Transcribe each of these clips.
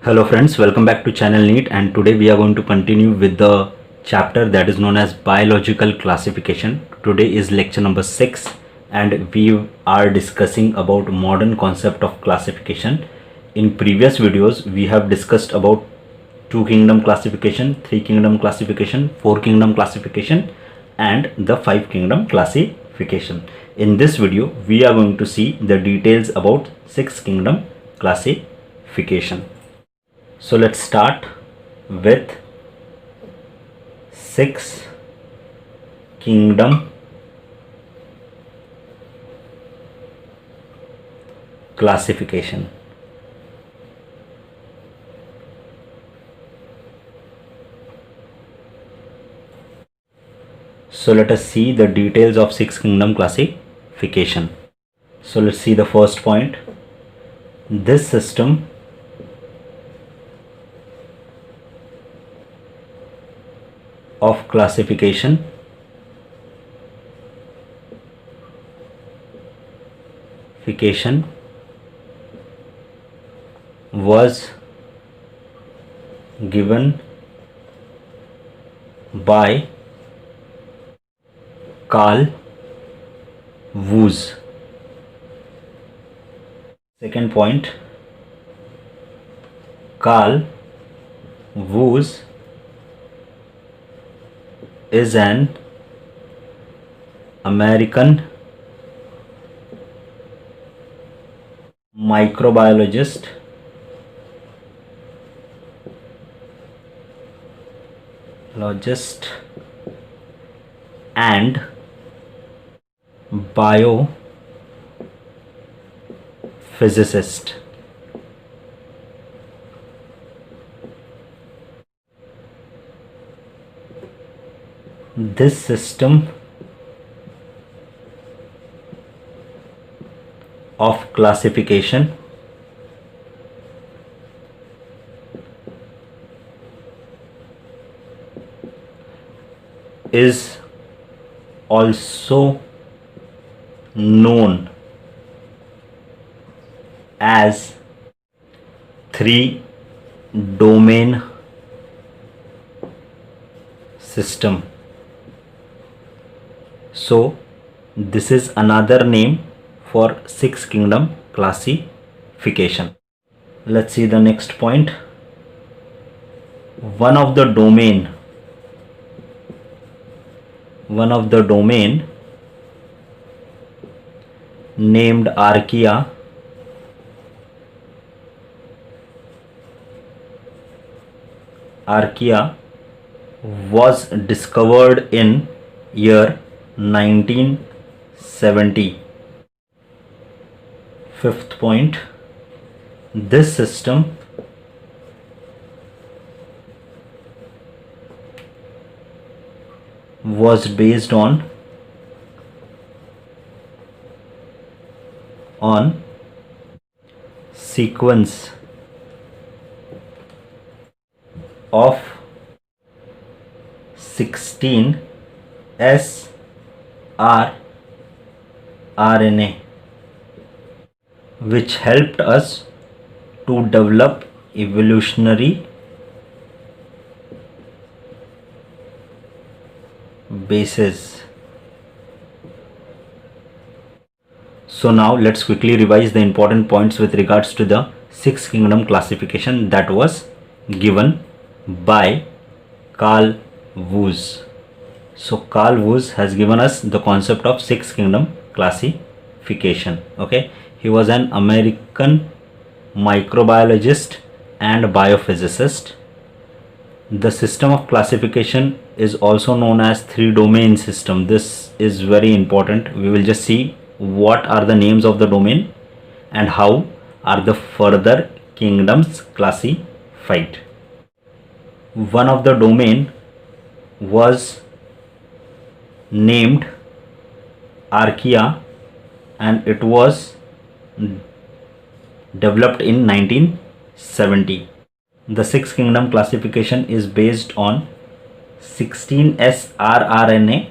Hello friends, welcome back to channel NEET, and today we are going to continue with the chapter that is known as biological classification. Today is lecture number 6 and we are discussing about modern concept of classification. In previous videos we have discussed about 2 kingdom classification, 3 kingdom classification, 4 kingdom classification and the 5 kingdom classification. In this video we are going to see the details about 6 kingdom classification. So let's start with 6 kingdom classification. So let us see the details of 6 kingdom classification. So let's see the first point. This system of classification was given by Carl Woese. Second point, Carl Woese is an American microbiologist and biophysicist. This system of classification is also known as 3-domain system. So this is another name for 6 kingdom classification. Let's see the next point. One of the domain named Archaea was discovered in year 1970. Fifth point, this system was based on sequence of 16 sRNA, which helped us to develop evolutionary basis. So now let's quickly revise the important points with regards to the 6 kingdom classification that was given by Carl Woese. So Carl Woese has given us the concept of 6 kingdom classification. Okay, he was an American microbiologist and biophysicist. The system of classification is also known as 3-domain system. This is very important. We will just see what are the names of the domain and how are the further kingdoms classified. One of the domain was named Archaea and it was developed in 1970. The 6 kingdom classification is based on 16S rRNA,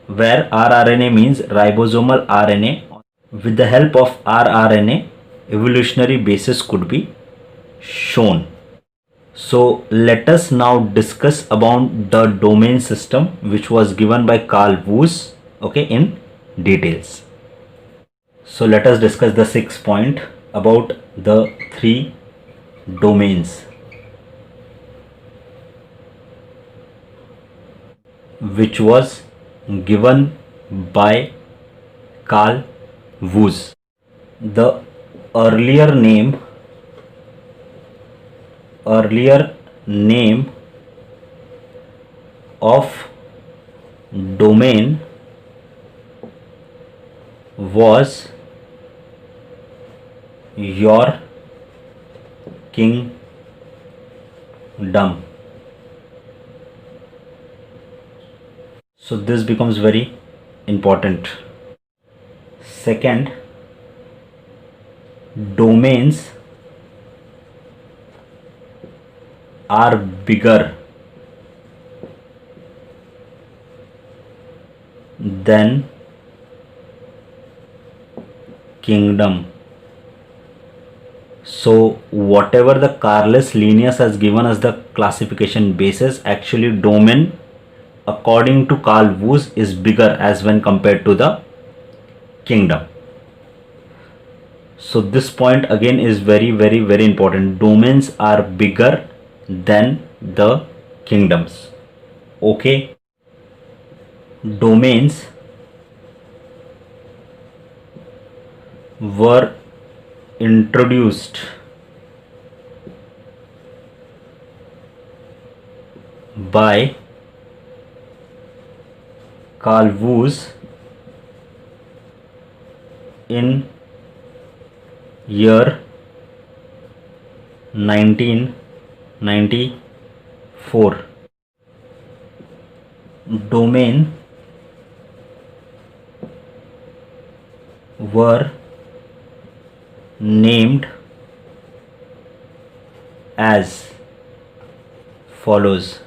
where rRNA means ribosomal RNA. With the help of rRNA, evolutionary basis could be shown. So let us now discuss about the domain system which was given by Carl Woese, okay, in details. So let us discuss the 6th point about the 3 domains which was given by Carl Woese. The earlier name of domain was your kingdom. So this becomes very important. Second, domains are bigger than kingdom. So whatever the Carolus Linnaeus has given us the classification basis, actually domain according to Carl Woese is bigger as when compared to the kingdom. So this point again is very important. Domains are bigger than the kingdoms. Okay, domains were introduced by Carl Woese in year 1994. Domain were named as follows.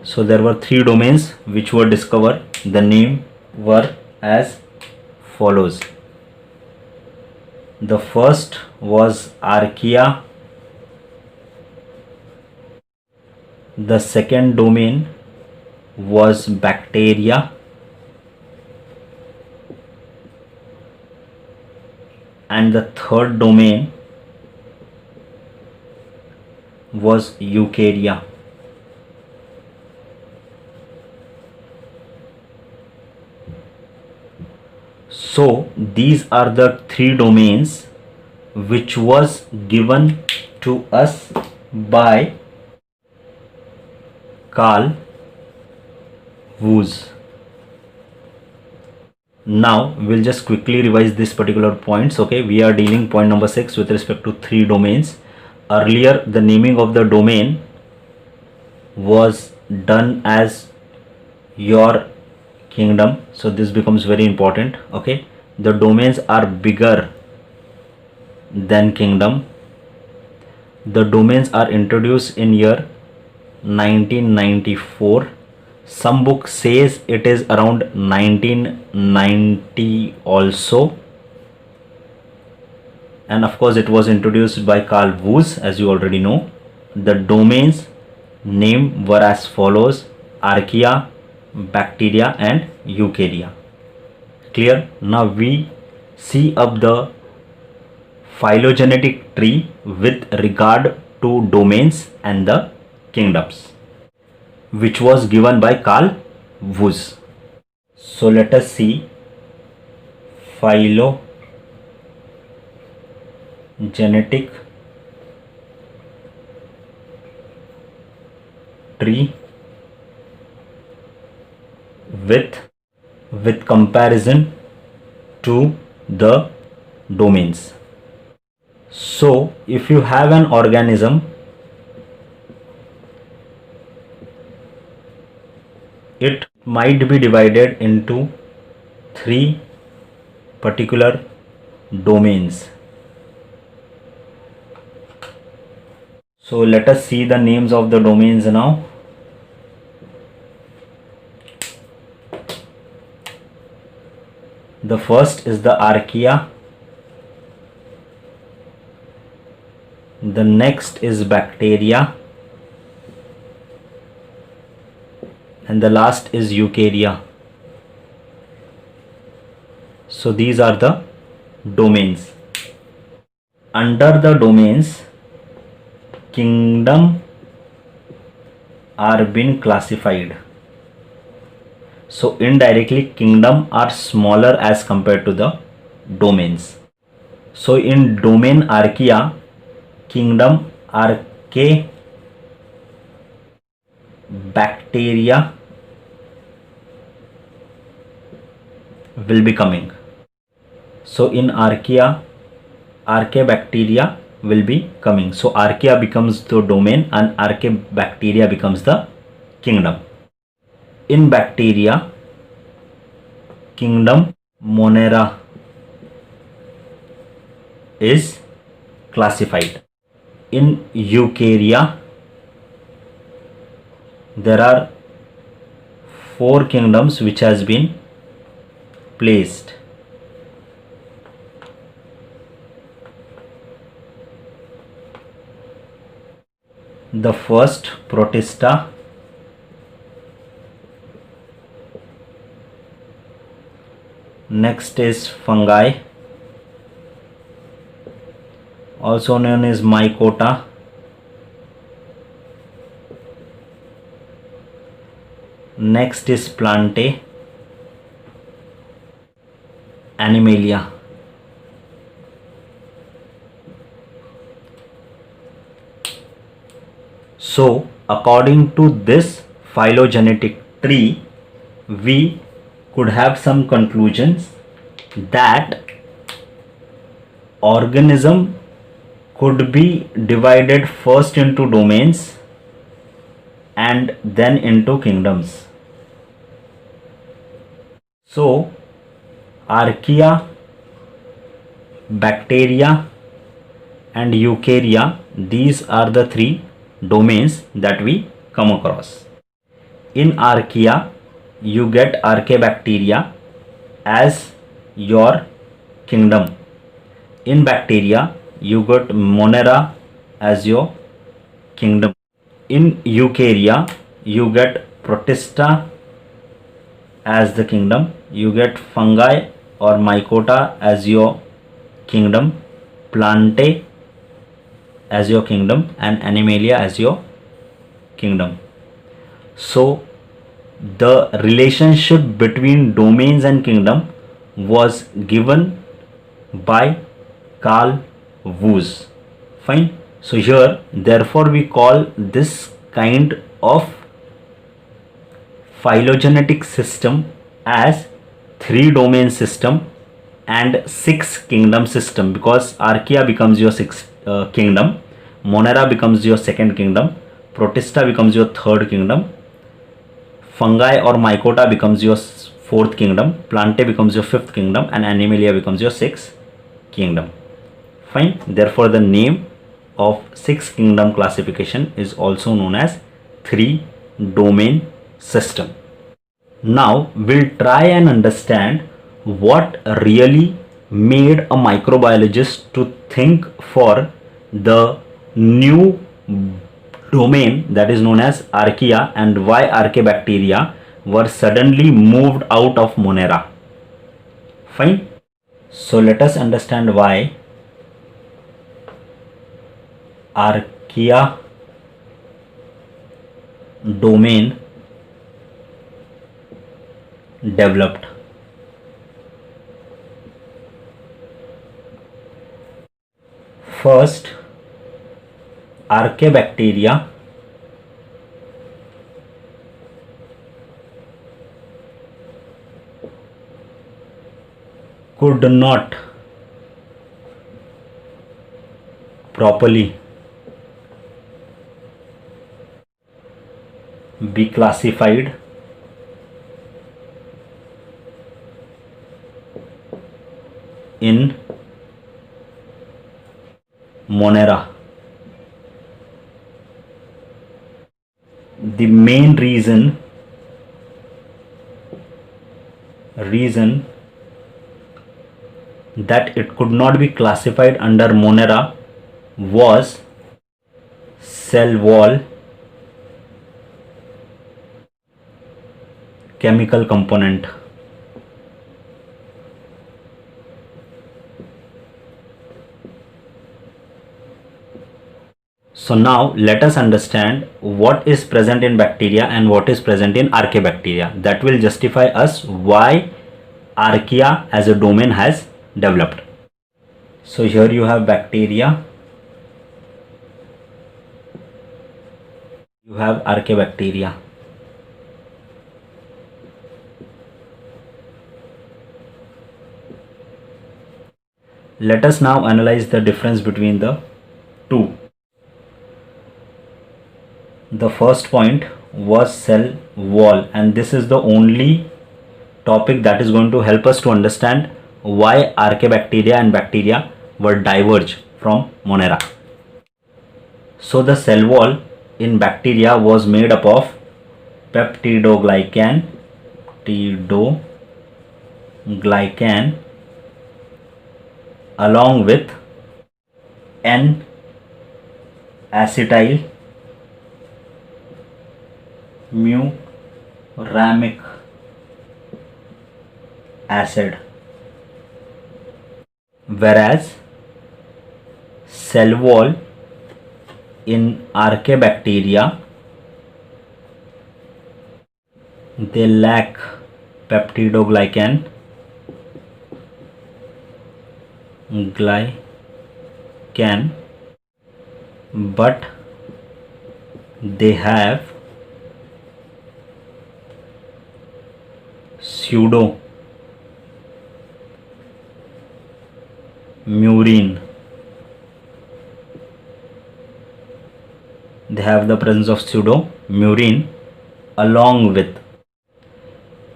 So there were 3 domains which were discovered. The name were as follows. The first was Archaea. The second domain was bacteria. And the third domain was eukarya. So these are the 3 domains which was given to us by Carl Woese. Now we'll just quickly revise this particular points. Okay, we are dealing point number 6 with respect to 3 domains. Earlier the naming of the domain was done as your kingdom, so this becomes very important. Okay, the domains are bigger than kingdom. The domains are introduced in year 1994. Some book says it is around 1990 also, and of course it was introduced by Carl Woese, as you already know. The domains name were as follows: Archaea, bacteria and eukarya. Clear? Now we see up the phylogenetic tree with regard to domains and the kingdoms, which was given by Carl Woese. So let us see phylogenetic tree with comparison to the domains. So if you have an organism, it might be divided into 3 particular domains. So let us see the names of the domains now. The first is the Archaea. The next is bacteria, and the last is eukarya. So these are the domains. Under the domains, kingdom are being classified. So indirectly, kingdom are smaller as compared to the domains. So in domain Archaea, kingdom Archaebacteria will be coming. So in Archaea, Archaebacteria will be coming. So Archaea becomes the domain and Archaebacteria becomes the kingdom. In bacteria, kingdom Monera is classified. In eukarya, there are 4 kingdoms which has been placed. The first, Protista. Next is fungi, also known as Mycota. Next is Plantae, Animalia. So according to this phylogenetic tree, we could have some conclusions that organism could be divided first into domains and then into kingdoms. So Archaea, bacteria and eukarya, these are the 3 domains that we come across. In Archaea, you get Archaebacteria as your kingdom. In bacteria, you got Monera as your kingdom. In eukarya, you get Protista as the kingdom. You get fungi or Mycota as your kingdom, Plantae as your kingdom, and Animalia as your kingdom. So the relationship between domains and kingdom was given by Carl Woese. Fine. So here, therefore, we call this kind of phylogenetic system as 3 domain system and 6 kingdom system, because Archaea becomes your 6th kingdom, Monera becomes your 2nd kingdom, Protista becomes your 3rd kingdom, fungi or Mycota becomes your 4th kingdom, Plantae becomes your 5th kingdom, and Animalia becomes your 6th kingdom. Fine. Therefore, the name of 6 kingdom classification is also known as 3 domain system. Now we'll try and understand what really made a microbiologist to think for the new domain that is known as Archaea, and why Archaebacteria were suddenly moved out of Monera. Fine. So let us understand why Archaea domain developed. First, Archaebacteria could not properly be classified in Monera. The main reason that it could not be classified under Monera was cell wall chemical component. So now let us understand what is present in bacteria and what is present in archaebacteria. That will justify us why archaea as a domain has developed. So here you have bacteria, you have archaebacteria. Let us now analyze the difference between the two. The first point was cell wall, and this is the only topic that is going to help us to understand why archaebacteria and bacteria were diverged from Monera. So the cell wall in bacteria was made up of peptidoglycan, along with N-acetyl muramic acid, whereas cell wall in archaebacteria, they lack peptidoglycan, but they have pseudomurine. They have the presence of pseudomurine along with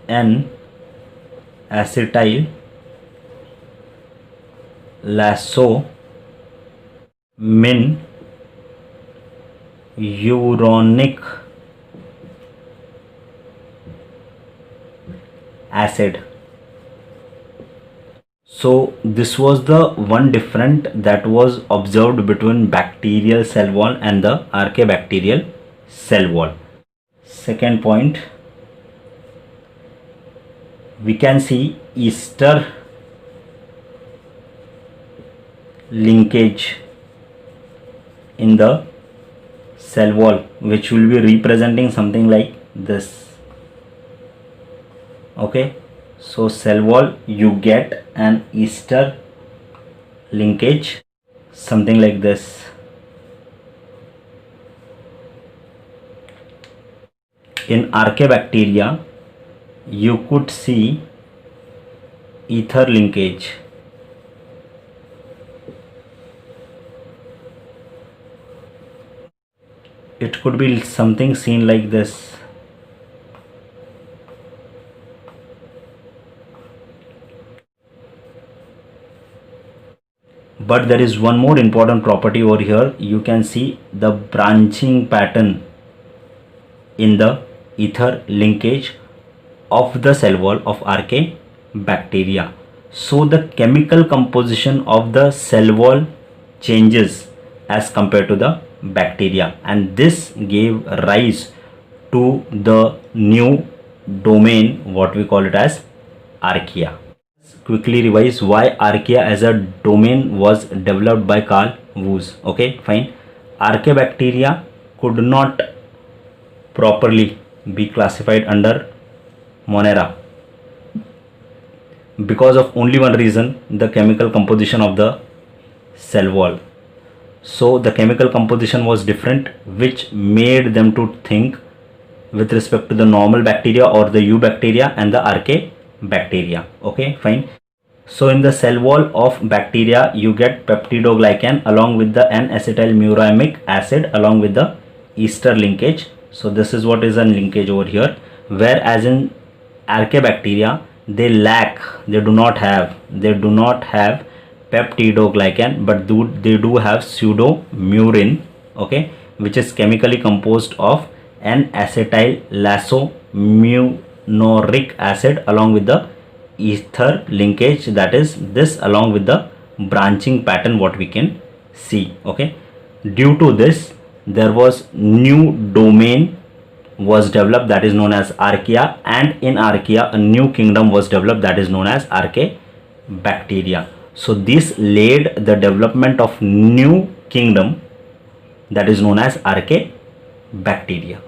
N-acetyl lazomin uronic acid. So this was the one difference that was observed between bacterial cell wall and the archaebacterial cell wall. Second point, we can see ester linkage in the cell wall, which will be representing something like this. Okay, so cell wall you get an ester linkage something like this. In archaebacteria you could see ether linkage. It could be something seen like this. But there is one more important property over here. You can see the branching pattern in the ether linkage of the cell wall of archaebacteria. So the chemical composition of the cell wall changes as compared to the bacteria, and this gave rise to the new domain, what we call it as archaea. Quickly revise why archaea as a domain was developed by Carl Woese. Okay, fine. Archaebacteria could not properly be classified under Monera because of only one reason, the chemical composition of the cell wall. So the chemical composition was different, which made them to think with respect to the normal bacteria or the eubacteria and the archaebacteria. Okay, fine. So in the cell wall of bacteria you get peptidoglycan along with the N-acetylmuramic acid along with the ester linkage. So this is what is a linkage over here, whereas in archaebacteria they do not have peptidoglycan, but they do have pseudomurine, okay, which is chemically composed of N-acetyl lazominoric acid along with the ether linkage, that is this, along with the branching pattern what we can see. Okay, due to this there was new domain was developed that is known as Archaea, and in Archaea a new kingdom was developed that is known as Archaebacteria. So this led the development of new kingdom that is known as Archaebacteria.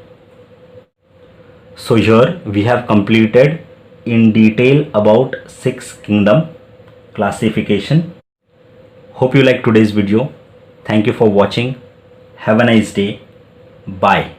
So here we have completed in detail about 6 kingdom classification. Hope you like today's video. Thank you for watching. Have a nice day. Bye.